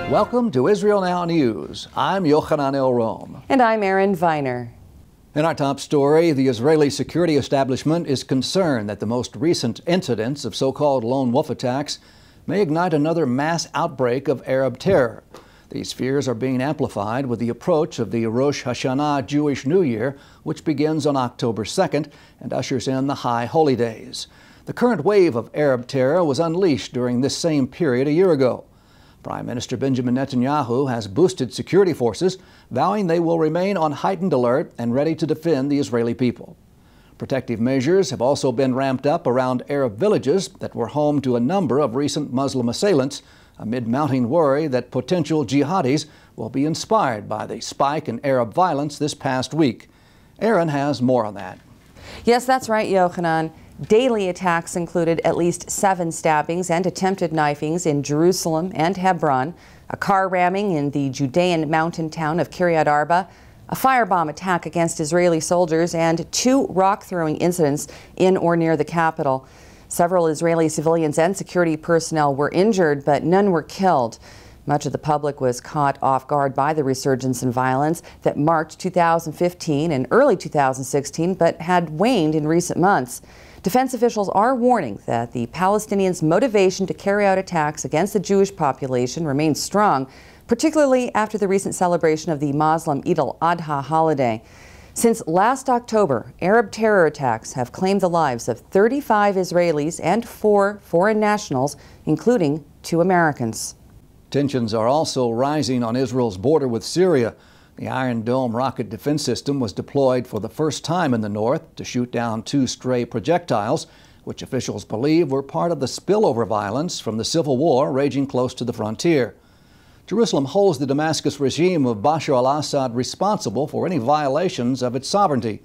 Welcome to Israel Now News. I'm Yochanan El-Rom. And I'm Erin Viner. In our top story, the Israeli security establishment is concerned that the most recent incidents of so-called lone wolf attacks may ignite another mass outbreak of Arab terror. These fears are being amplified with the approach of the Rosh Hashanah Jewish New Year, which begins on October 2nd and ushers in the High Holy Days. The current wave of Arab terror was unleashed during this same period a year ago. Prime Minister Benjamin Netanyahu has boosted security forces, vowing they will remain on heightened alert and ready to defend the Israeli people. Protective measures have also been ramped up around Arab villages that were home to a number of recent Muslim assailants, amid mounting worry that potential jihadis will be inspired by the spike in Arab violence this past week. Erin has more on that. Yes, that's right, Yochanan. Daily attacks included at least 7 stabbings and attempted knifings in Jerusalem and Hebron, a car ramming in the Judean mountain town of Kiryat Arba, a firebomb attack against Israeli soldiers, and 2 rock-throwing incidents in or near the capital. Several Israeli civilians and security personnel were injured, but none were killed. Much of the public was caught off guard by the resurgence in violence that marked 2015 and early 2016, but had waned in recent months. Defense officials are warning that the Palestinians' motivation to carry out attacks against the Jewish population remains strong, particularly after the recent celebration of the Muslim Eid al-Adha holiday. Since last October, Arab terror attacks have claimed the lives of 35 Israelis and 4 foreign nationals, including 2 Americans. Tensions are also rising on Israel's border with Syria. The Iron Dome rocket defense system was deployed for the first time in the north to shoot down 2 stray projectiles, which officials believe were part of the spillover violence from the civil war raging close to the frontier. Jerusalem holds the Damascus regime of Bashar al-Assad responsible for any violations of its sovereignty.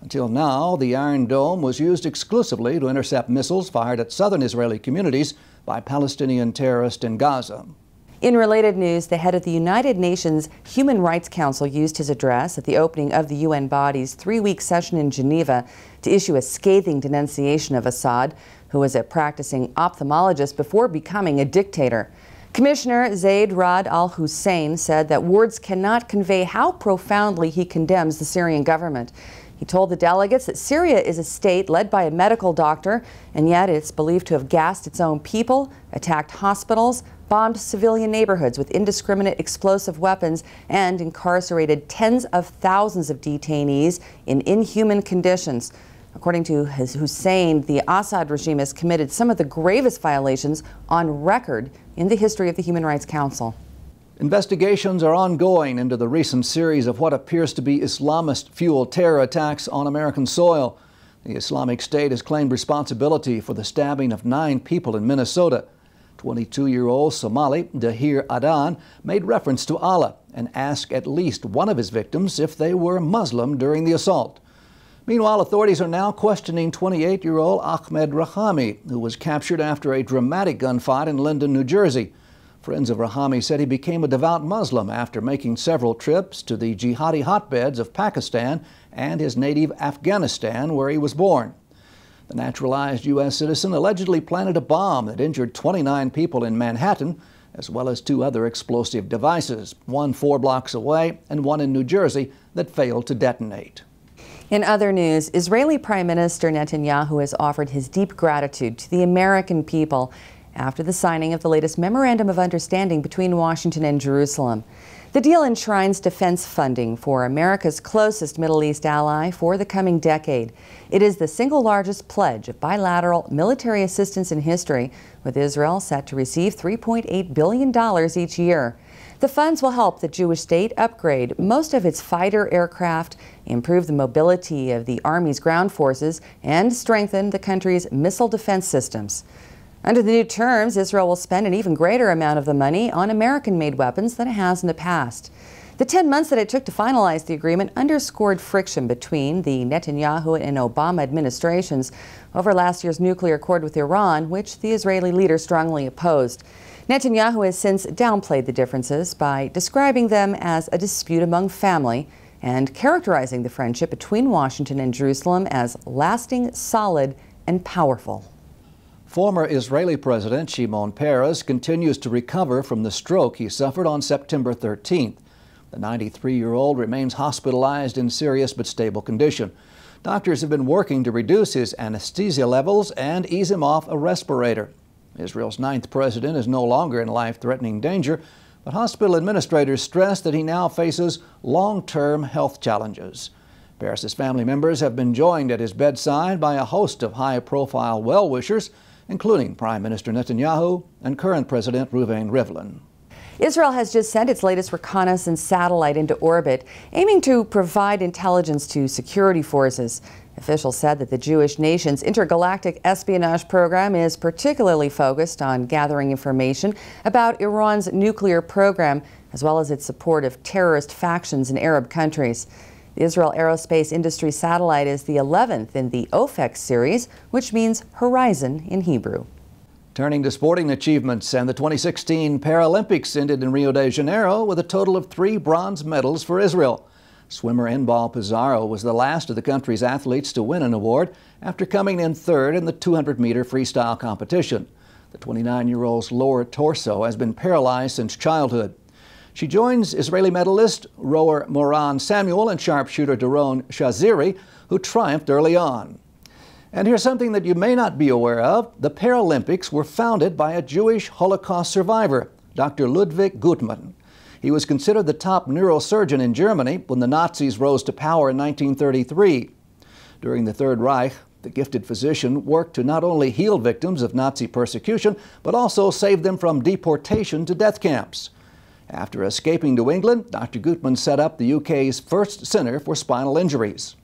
Until now, the Iron Dome was used exclusively to intercept missiles fired at southern Israeli communities by Palestinian terrorists in Gaza. In related news, the head of the United Nations Human Rights Council used his address at the opening of the UN body's 3-week session in Geneva to issue a scathing denunciation of Assad, who was a practicing ophthalmologist before becoming a dictator. Commissioner Zaid Rad al-Hussein said that words cannot convey how profoundly he condemns the Syrian government. He told the delegates that Syria is a state led by a medical doctor, and yet it's believed to have gassed its own people, attacked hospitals, bombed civilian neighborhoods with indiscriminate explosive weapons, and incarcerated tens of thousands of detainees in inhuman conditions. According to Hussein, the Assad regime has committed some of the gravest violations on record in the history of the Human Rights Council. Investigations are ongoing into the recent series of what appears to be Islamist-fueled terror attacks on American soil. The Islamic State has claimed responsibility for the stabbing of 9 people in Minnesota. 22-year-old Somali Dahir Adan made reference to Allah and asked at least one of his victims if they were Muslim during the assault. Meanwhile, authorities are now questioning 28-year-old Ahmed Rahami, who was captured after a dramatic gunfight in Linden, New Jersey. Friends of Rahami said he became a devout Muslim after making several trips to the jihadi hotbeds of Pakistan and his native Afghanistan, where he was born. The naturalized U.S. citizen allegedly planted a bomb that injured 29 people in Manhattan, as well as 2 other explosive devices, one 4 blocks away and one in New Jersey that failed to detonate. In other news, Israeli Prime Minister Netanyahu has offered his deep gratitude to the American people after the signing of the latest Memorandum of Understanding between Washington and Jerusalem. The deal enshrines defense funding for America's closest Middle East ally for the coming decade. It is the single largest pledge of bilateral military assistance in history, with Israel set to receive $3.8 billion each year. The funds will help the Jewish state upgrade most of its fighter aircraft, improve the mobility of the Army's ground forces, and strengthen the country's missile defense systems. Under the new terms, Israel will spend an even greater amount of the money on American-made weapons than it has in the past. The 10 months that it took to finalize the agreement underscored friction between the Netanyahu and Obama administrations over last year's nuclear accord with Iran, which the Israeli leader strongly opposed. Netanyahu has since downplayed the differences by describing them as a dispute among family and characterizing the friendship between Washington and Jerusalem as lasting, solid, and powerful. Former Israeli President Shimon Peres continues to recover from the stroke he suffered on September 13th. The 93-year-old remains hospitalized in serious but stable condition. Doctors have been working to reduce his anesthesia levels and ease him off a respirator. Israel's ninth president is no longer in life-threatening danger, but hospital administrators stress that he now faces long-term health challenges. Peres' family members have been joined at his bedside by a host of high-profile well-wishers, including Prime Minister Netanyahu and current President Reuven Rivlin. Israel has just sent its latest reconnaissance satellite into orbit, aiming to provide intelligence to security forces. Officials said that the Jewish nation's intergalactic espionage program is particularly focused on gathering information about Iran's nuclear program, as well as its support of terrorist factions in Arab countries. The Israel Aerospace Industry satellite is the 11th in the OFEC series, which means horizon in Hebrew. Turning to sporting achievements, and the 2016 Paralympics ended in Rio de Janeiro with a total of 3 bronze medals for Israel. Swimmer Inbal Pizarro was the last of the country's athletes to win an award after coming in third in the 200-meter freestyle competition. The 29-year-old's lower torso has been paralyzed since childhood. She joins Israeli medalist rower Moran Samuel and sharpshooter Doron Shaziri, who triumphed early on. And here's something that you may not be aware of. The Paralympics were founded by a Jewish Holocaust survivor, Dr. Ludwig Guttmann. He was considered the top neurosurgeon in Germany when the Nazis rose to power in 1933. During the Third Reich, the gifted physician worked to not only heal victims of Nazi persecution, but also save them from deportation to death camps. After escaping to England, Dr. Guttmann set up the UK's first Centre for Spinal Injuries.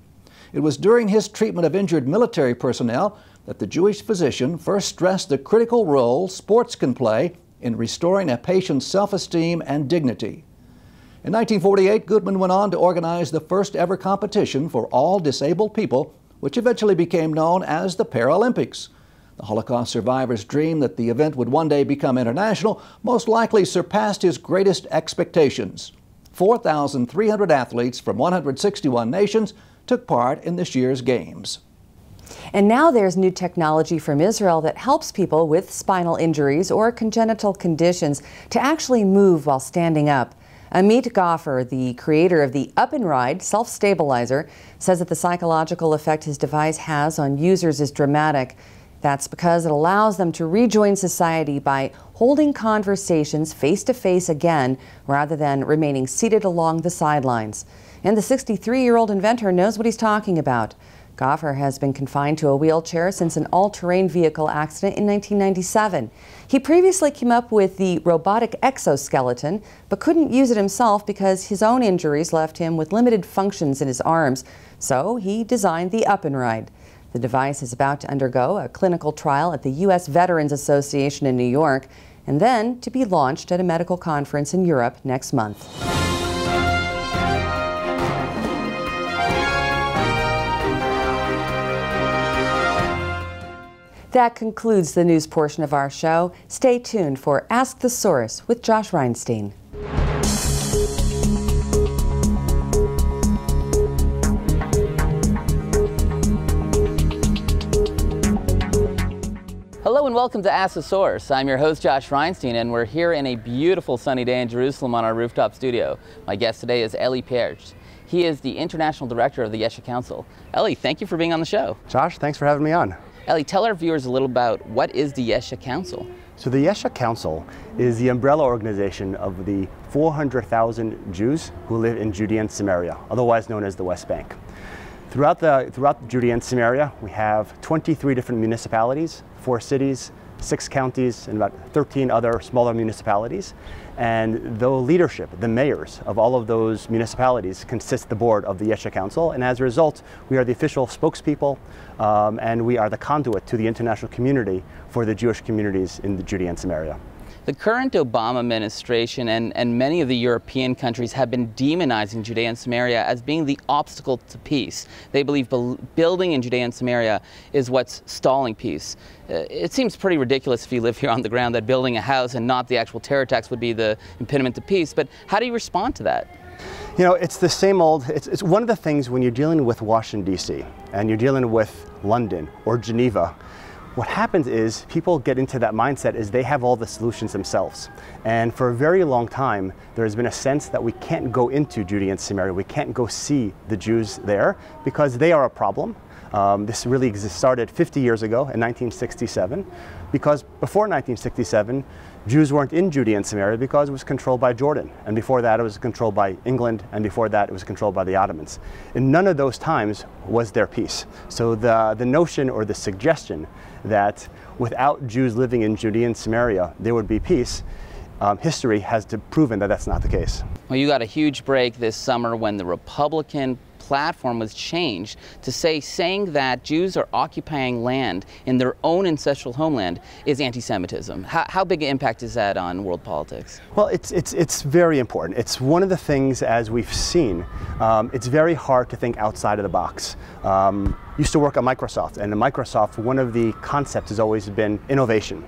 It was during his treatment of injured military personnel that the Jewish physician first stressed the critical role sports can play in restoring a patient's self-esteem and dignity. In 1948, Guttmann went on to organize the first ever competition for all disabled people, which eventually became known as the Paralympics. The Holocaust survivor's dream that the event would one day become international most likely surpassed his greatest expectations. 4,300 athletes from 161 nations took part in this year's games. And now there's new technology from Israel that helps people with spinal injuries or congenital conditions to actually move while standing up. Amit Goffer, the creator of the Up and Ride self-stabilizer, says that the psychological effect his device has on users is dramatic. That's because it allows them to rejoin society by holding conversations face-to-face again, rather than remaining seated along the sidelines. And the 63-year-old inventor knows what he's talking about. Goffer has been confined to a wheelchair since an all-terrain vehicle accident in 1997. He previously came up with the robotic exoskeleton, but couldn't use it himself because his own injuries left him with limited functions in his arms. So he designed the Up and Ride. The device is about to undergo a clinical trial at the U.S. Veterans Association in New York, and then to be launched at a medical conference in Europe next month. That concludes the news portion of our show. Stay tuned for Ask the Source with Josh Reinstein. Hello and welcome to Ask the Source. I'm your host Josh Reinstein, and we're here in a beautiful sunny day in Jerusalem on our rooftop studio. My guest today is Eli Perch. He is the International Director of the Yesha Council. Eli, thank you for being on the show. Josh, thanks for having me on. Eli, tell our viewers a little about what is the Yesha Council. So the Yesha Council is the umbrella organization of the 400,000 Jews who live in Judea and Samaria, otherwise known as the West Bank. Throughout Judea and Samaria, we have 23 different municipalities, 4 cities, 6 counties, and about 13 other smaller municipalities. And the leadership, the mayors of all of those municipalities consist the board of the Yesha Council. And as a result, we are the official spokespeople and we are the conduit to the international community for the Jewish communities in the Judea and Samaria. The current Obama administration and many of the European countries have been demonizing Judea and Samaria as being the obstacle to peace. They believe building in Judea and Samaria is what's stalling peace. It seems pretty ridiculous if you live here on the ground that building a house and not the actual terror attacks would be the impediment to peace, but how do you respond to that? You know, it's the same old, it's one of the things when you're dealing with Washington, D.C., and you're dealing with London or Geneva. what happens is people get into that mindset is they have all the solutions themselves. And for a very long time, there has been a sense that we can't go into Judea and Samaria, we can't go see the Jews there because they are a problem. This really started 50 years ago in 1967, because before 1967, Jews weren't in Judea and Samaria because it was controlled by Jordan, and before that it was controlled by England, and before that it was controlled by the Ottomans. In none of those times was there peace. So the notion or the suggestion that without Jews living in Judea and Samaria there would be peace, history has proven that that's not the case. Well, you got a huge break this summer when the Republican platform was changed to saying that Jews are occupying land in their own ancestral homeland is anti-Semitism. How big an impact is that on world politics? Well, it's very important. It's one of the things, as we've seen, it's very hard to think outside of the box. Used to work at Microsoft, and in Microsoft, one of the concepts has always been innovation.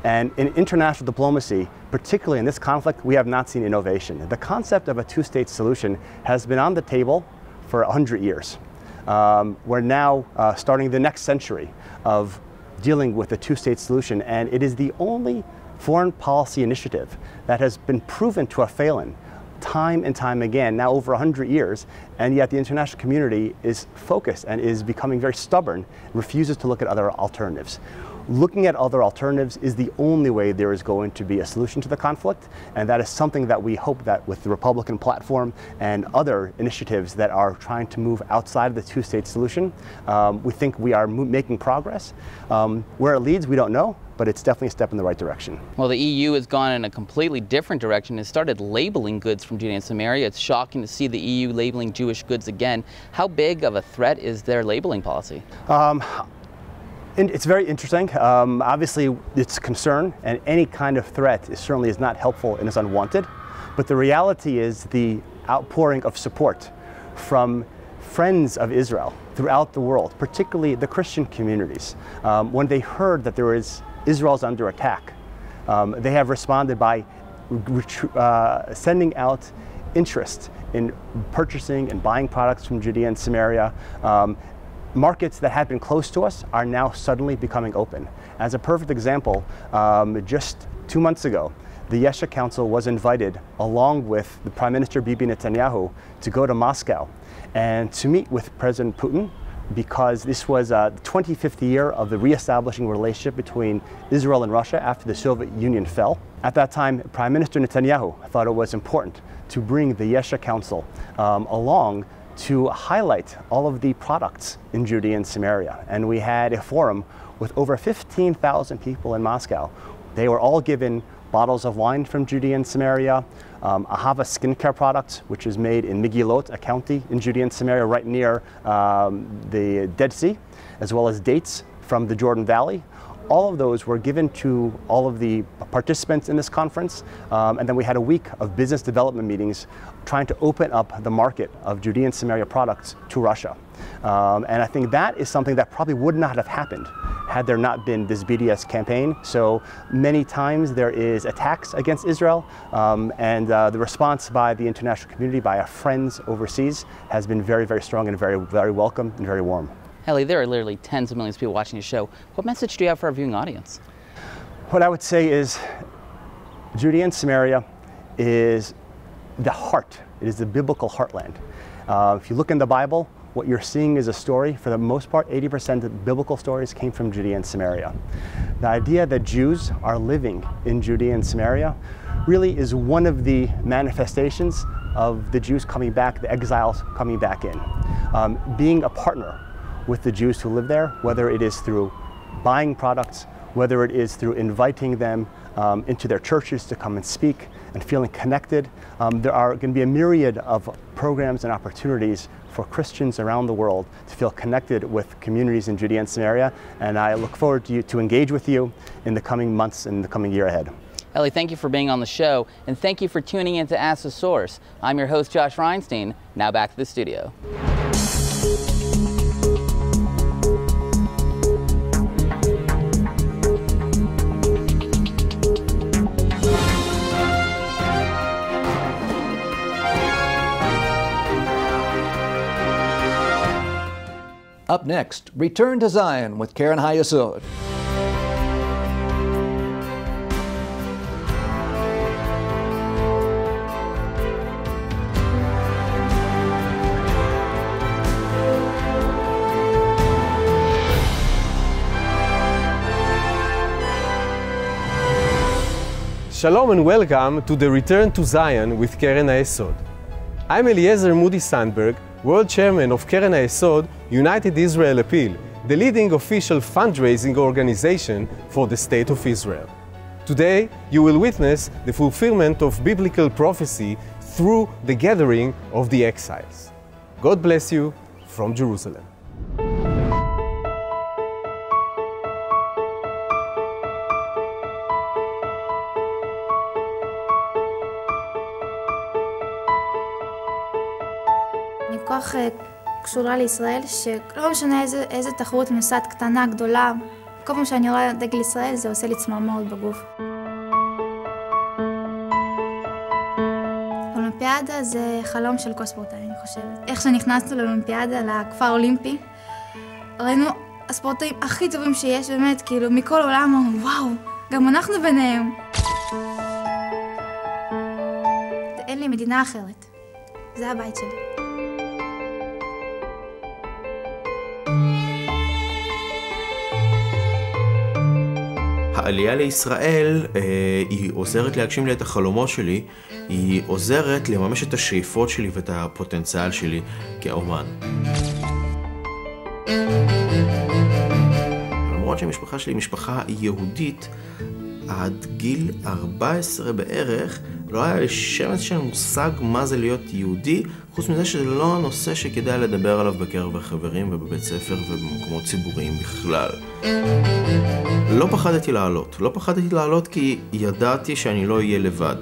And in international diplomacy, particularly in this conflict, we have not seen innovation. The concept of a two-state solution has been on the table for 100 years. We're now starting the next century of dealing with a two-state solution, and it is the only foreign policy initiative that has been proven to have failed time and time again, now over 100 years, and yet the international community is focused and is becoming very stubborn, refuses to look at other alternatives. Looking at other alternatives is the only way there is going to be a solution to the conflict, and that is something that we hope that with the Republican platform and other initiatives that are trying to move outside of the two-state solution, we think we are making progress. Where it leads, we don't know, but it's definitely a step in the right direction. Well, the EU has gone in a completely different direction. It started labeling goods from Judea and Samaria. It's shocking to see the EU labeling Jewish goods again. How big of a threat is their labeling policy? It's very interesting. Obviously, it's a concern, and any kind of threat certainly is not helpful and is unwanted. But the reality is the outpouring of support from friends of Israel throughout the world, particularly the Christian communities, when they heard that Israel's under attack, they have responded by sending out interest in purchasing and buying products from Judea and Samaria. Markets that had been close to us are now suddenly becoming open. As a perfect example, just 2 months ago, the Yesha Council was invited, along with the Prime Minister Bibi Netanyahu, to go to Moscow and to meet with President Putin, because this was the 25th year of the reestablishing relationship between Israel and Russia after the Soviet Union fell. At that time, Prime Minister Netanyahu thought it was important to bring the Yesha Council along to highlight all of the products in Judea and Samaria. And we had a forum with over 15,000 people in Moscow. They were all given bottles of wine from Judea and Samaria, Ahava skincare products, which is made in Migilot, a county in Judea and Samaria right near the Dead Sea, as well as dates from the Jordan Valley. All of those were given to all of the participants in this conference, and then we had a week of business development meetings trying to open up the market of Judea and Samaria products to Russia. And I think that is something that probably would not have happened had there not been this BDS campaign. So many times there is attacks against Israel, and the response by the international community, by our friends overseas, has been very, very strong and very, very welcome and very warm. Ellie, there are literally tens of millions of people watching the show. What message do you have for our viewing audience? What I would say is Judea and Samaria is the heart. It is the biblical heartland. If you look in the Bible, what you're seeing is a story. For the most part, 80% of biblical stories came from Judea and Samaria. The idea that Jews are living in Judea and Samaria really is one of the manifestations of the Jews coming back, the exiles coming back in. Being a partner with the Jews who live there, whether it is through buying products, whether it is through inviting them into their churches to come and speak and feeling connected. There are going to be a myriad of programs and opportunities for Christians around the world to feel connected with communities in Judea and Samaria, and I look forward to engage with you in the coming months and the coming year ahead. Ellie, thank you for being on the show, and thank you for tuning in to Ask the Source. I'm your host, Josh Reinstein. Now back to the studio. Up next, Return to Zion with Karen Hayesod. Shalom and welcome to the Return to Zion with Keren HaYesod. I'm Eliezer Moody Sandberg, World Chairman of Keren HaYesod United Israel Appeal, the leading official fundraising organization for the State of Israel. Today, you will witness the fulfillment of biblical prophecy through the gathering of the exiles. God bless you from Jerusalem. אני כל כך קשורה לישראל, שלא משנה איזה תחרות אני נוסעת קטנה, גדולה, כל פעם שאני רואה דגל ישראל זה עושה לי צמרמורת בגוף. אולימפיאדה זה חלום של כל ספורטאי, אני חושבת. איך שנכנסנו לאולימפיאדה, לכפר אולימפי, ראינו הספורטאים הכי טובים שיש, באמת, כאילו, מכל עולם, אמרנו, וואו, גם אנחנו ביניהם. אין לי מדינה אחרת. זה הבית שלי. העלייה לישראל היא עוזרת להגשים לי את החלומות שלי, היא עוזרת לממש את השאיפות שלי ואת הפוטנציאל שלי כאומן. למרות שהמשפחה שלי היא משפחה יהודית, עד גיל 14 בערך לא היה לי שמץ של מושג מה זה להיות יהודי, חוץ מזה שזה לא הנושא שכדאי לדבר עליו בקרב החברים ובבית ספר ובמקומות ציבוריים בכלל. לא פחדתי לעלות כי ידעתי שאני לא אהיה לבד.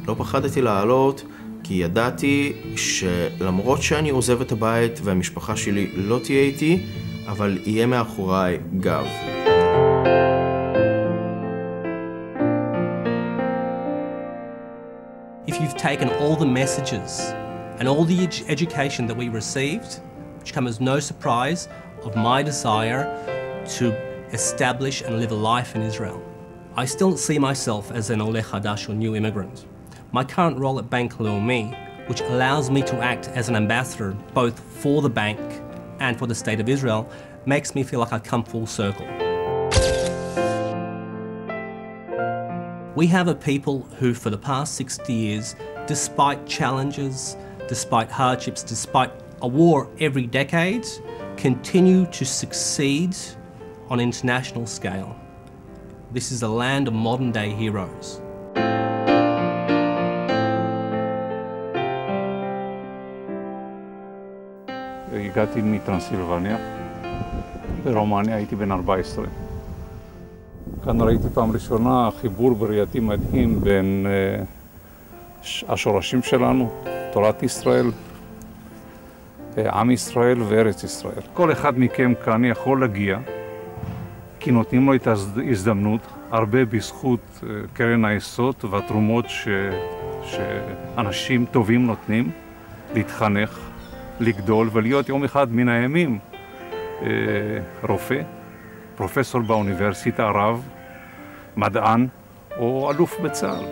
לא פחדתי לעלות כי ידעתי שלמרות שאני עוזב את הבית והמשפחה שלי לא תהיה איתי, אבל יהיה מאחוריי גב. If you've taken all the messages and all the education that we received, which come as no surprise of my desire to establish and live a life in Israel, I still see myself as an Oleh Hadash or new immigrant. My current role at Bank Leumi, which allows me to act as an ambassador both for the bank and for the State of Israel, makes me feel like I come full circle. We have a people who, for the past 60 years, despite challenges, despite hardships, despite a war every decade, continue to succeed on an international scale. This is a land of modern-day heroes. הגעתי מטרנסילבניה, ברומניה, הייתי בן 14. כאן ראיתי פעם ראשונה חיבור בראייתי מדהים בין השורשים שלנו, תורת ישראל, עם ישראל וארץ ישראל. כל אחד מכם כאן יכול להגיע, כי נותנים לו את ההזדמנות, הרבה בזכות קרן היסוד והתרומות שאנשים טובים נותנים, להתחנך, לגדול ולהיות יום אחד מן הימים רופא, פרופסור באוניברסיטה, רב, מדען או אלוף בצה"ל.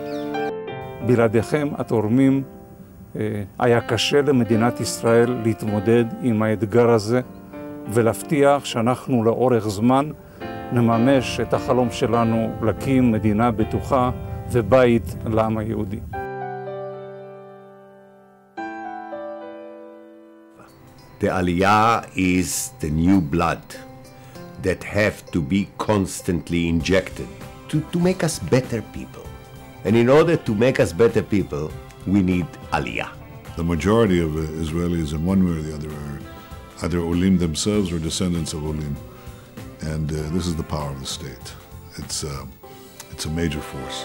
בלעדיכם התורמים היה קשה למדינת ישראל להתמודד עם האתגר הזה ולהבטיח שאנחנו לאורך זמן נממש את החלום שלנו להקים מדינה בטוחה ובית לעם היהודי. The Aliyah is the new blood that have to be constantly injected to make us better people. And in order to make us better people, we need Aliyah. The majority of Israelis, in one way or the other, are either Olim themselves or descendants of Olim. And this is the power of the state. It's a major force.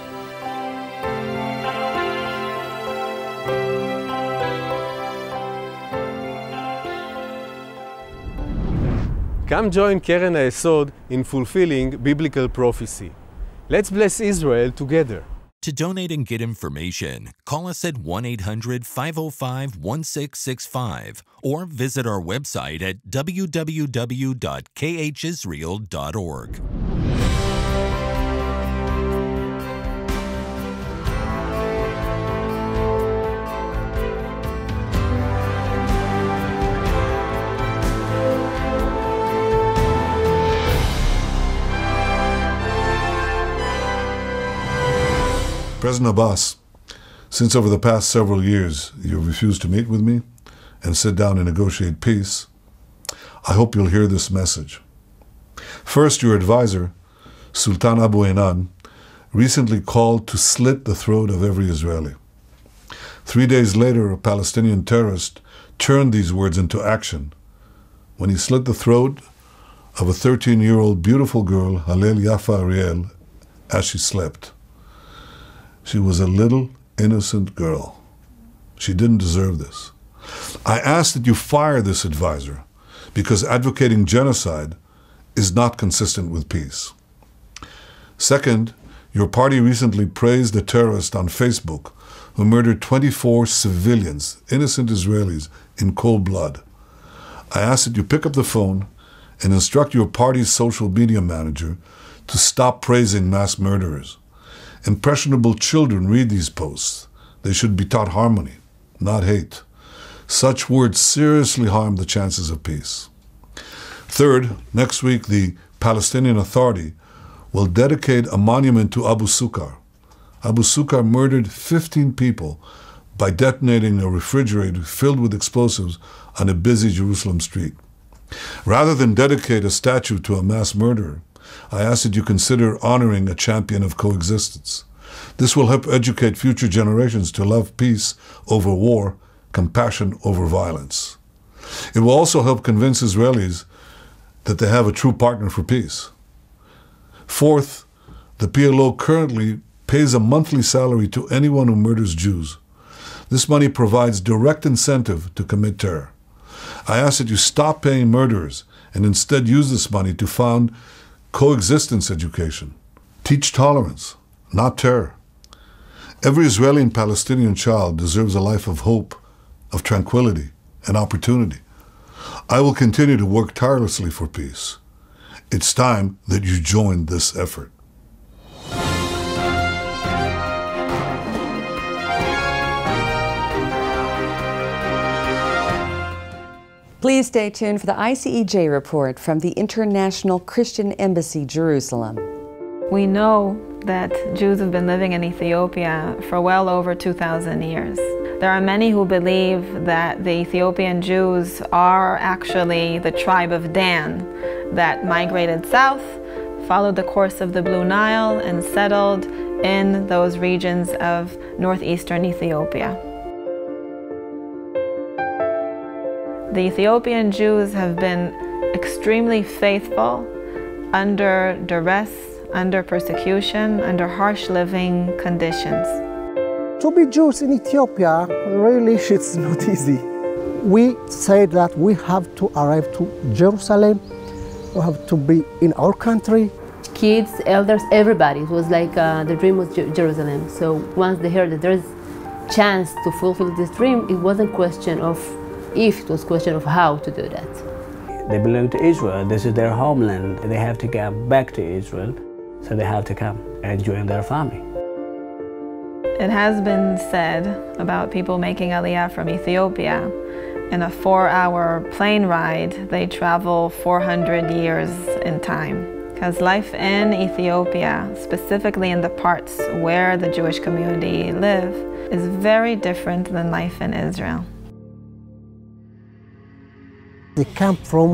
Come join Keren HaYesod in fulfilling biblical prophecy. Let's bless Israel together. To donate and get information, call us at 1-800-505-1665 or visit our website at www.khisrael.org. President Abbas, since over the past several years you have refused to meet with me and sit down and negotiate peace, I hope you'll hear this message. First, your advisor, Sultan Abu Enan, recently called to slit the throat of every Israeli. 3 days later, a Palestinian terrorist turned these words into action when he slit the throat of a 13-year-old beautiful girl, Halel Yafa Ariel, as she slept. She was a little innocent girl. She didn't deserve this. I ask that you fire this advisor because advocating genocide is not consistent with peace. Second, your party recently praised a terrorist on Facebook who murdered 24 civilians, innocent Israelis, in cold blood. I ask that you pick up the phone and instruct your party's social media manager to stop praising mass murderers. Impressionable children read these posts. They should be taught harmony, not hate. Such words seriously harm the chances of peace. Third, next week the Palestinian Authority will dedicate a monument to Abu Sukkar. Abu Sukkar murdered 15 people by detonating a refrigerator filled with explosives on a busy Jerusalem street. Rather than dedicate a statue to a mass murderer, I ask that you consider honoring a champion of coexistence. This will help educate future generations to love peace over war, compassion over violence. It will also help convince Israelis that they have a true partner for peace. Fourth, the PLO currently pays a monthly salary to anyone who murders Jews. This money provides direct incentive to commit terror. I ask that you stop paying murderers and instead use this money to found coexistence education. Teach tolerance, not terror. Every Israeli and Palestinian child deserves a life of hope, of tranquility, and opportunity. I will continue to work tirelessly for peace. It's time that you join this effort. Please stay tuned for the ICEJ report from the International Christian Embassy, Jerusalem. We know that Jews have been living in Ethiopia for well over 2,000 years. There are many who believe that the Ethiopian Jews are actually the tribe of Dan that migrated south, followed the course of the Blue Nile, and settled in those regions of northeastern Ethiopia. The Ethiopian Jews have been extremely faithful under duress, under persecution, under harsh living conditions. To be Jews in Ethiopia, really, it's not easy. We say that we have to arrive to Jerusalem, we have to be in our country. Kids, elders, everybody. It was like the dream was Jerusalem. So once they heard that there's chance to fulfill this dream, it wasn't a question of if, it was a question of how to do that. They belong to Israel. This is their homeland. They have to come back to Israel, so they have to come and join their family. It has been said about people making Aliyah from Ethiopia. In a 4-hour plane ride, they travel 400 years in time. Because life in Ethiopia, specifically in the parts where the Jewish community live, is very different than life in Israel. They come from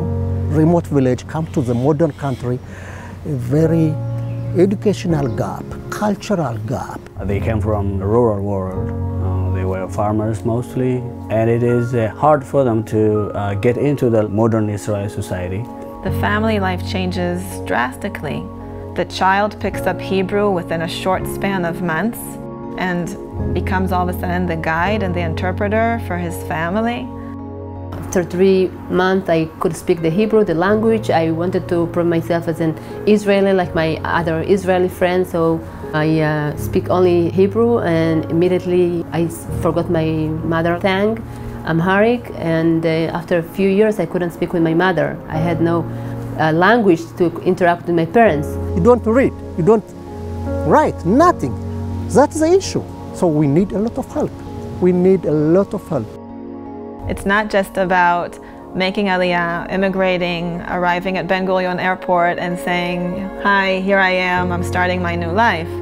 remote village, come to the modern country, a very educational gap, cultural gap. They came from the rural world. They were farmers mostly, and it is hard for them to get into the modern Israeli society. The family life changes drastically. The child picks up Hebrew within a short span of months and becomes all of a sudden the guide and the interpreter for his family. After 3 months, I could speak the Hebrew, the language. I wanted to prove myself as an Israeli like my other Israeli friends, so I speak only Hebrew, and immediately I forgot my mother tongue, Amharic, and after a few years I couldn't speak with my mother. I had no language to interact with my parents. You don't read, you don't write, nothing. That's the issue. So we need a lot of help. We need a lot of help. It's not just about making Aliyah, immigrating, arriving at Ben Gurion Airport and saying, "Hi, here I am, I'm starting my new life."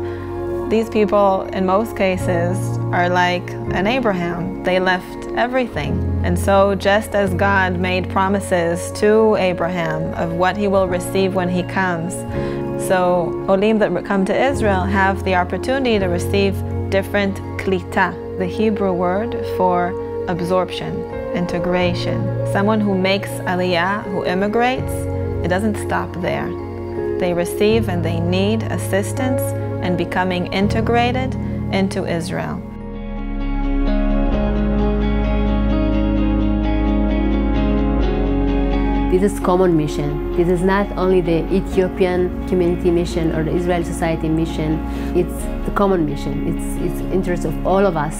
These people, in most cases, are like an Abraham. They left everything. And so just as God made promises to Abraham of what he will receive when he comes, so Olim that come to Israel have the opportunity to receive different klita, the Hebrew word for absorption, integration. Someone who makes aliyah, who immigrates, it doesn't stop there. They receive and they need assistance in becoming integrated into Israel. This is common mission. This is not only the Ethiopian community mission or the Israeli society mission. It's the common mission. It's interest of all of us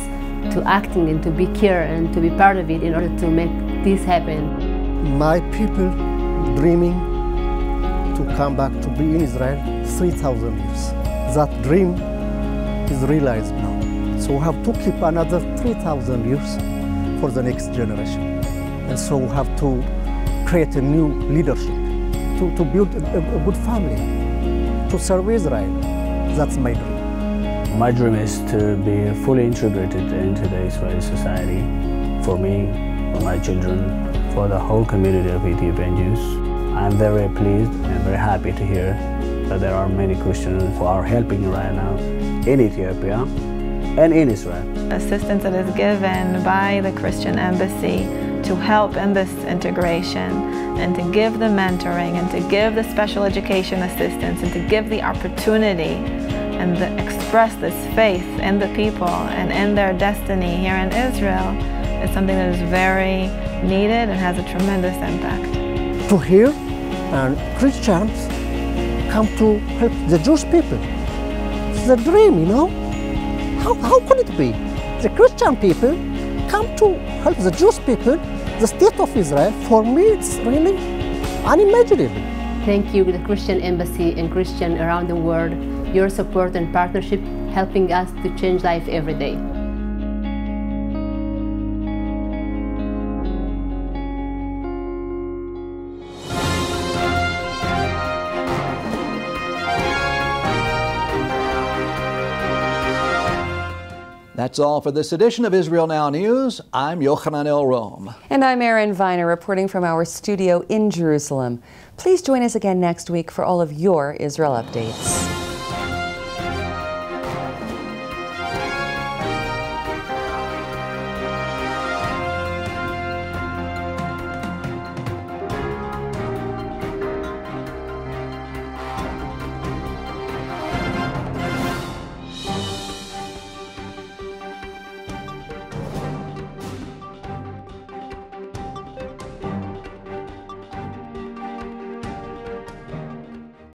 to acting and to be care and to be part of it in order to make this happen. My people dreaming to come back to be in Israel 3,000 years. That dream is realized now. So we have to keep another 3,000 years for the next generation. And so we have to create a new leadership, to build a good family, to serve Israel. That's my dream. My dream is to be fully integrated into the Israeli society, for me, for my children, for the whole community of Ethiopian Jews. I'm very pleased and very happy to hear that there are many Christians who are helping right now in Ethiopia and in Israel. Assistance that is given by the Christian Embassy to help in this integration and to give the mentoring and to give the special education assistance and to give the opportunity and to express this faith in the people and in their destiny here in Israel is something that is very needed and has a tremendous impact. To hear and Christians come to help the Jewish people. It's a dream, you know? How could it be? The Christian people come to help the Jewish people, the state of Israel. For me, it's really unimaginable. Thank you, the Christian Embassy and Christians around the world, your support and partnership helping us to change life every day. That's all for this edition of Israel Now News. I'm Yochanan El-Rom. And I'm Erin Viner, reporting from our studio in Jerusalem. Please join us again next week for all of your Israel updates.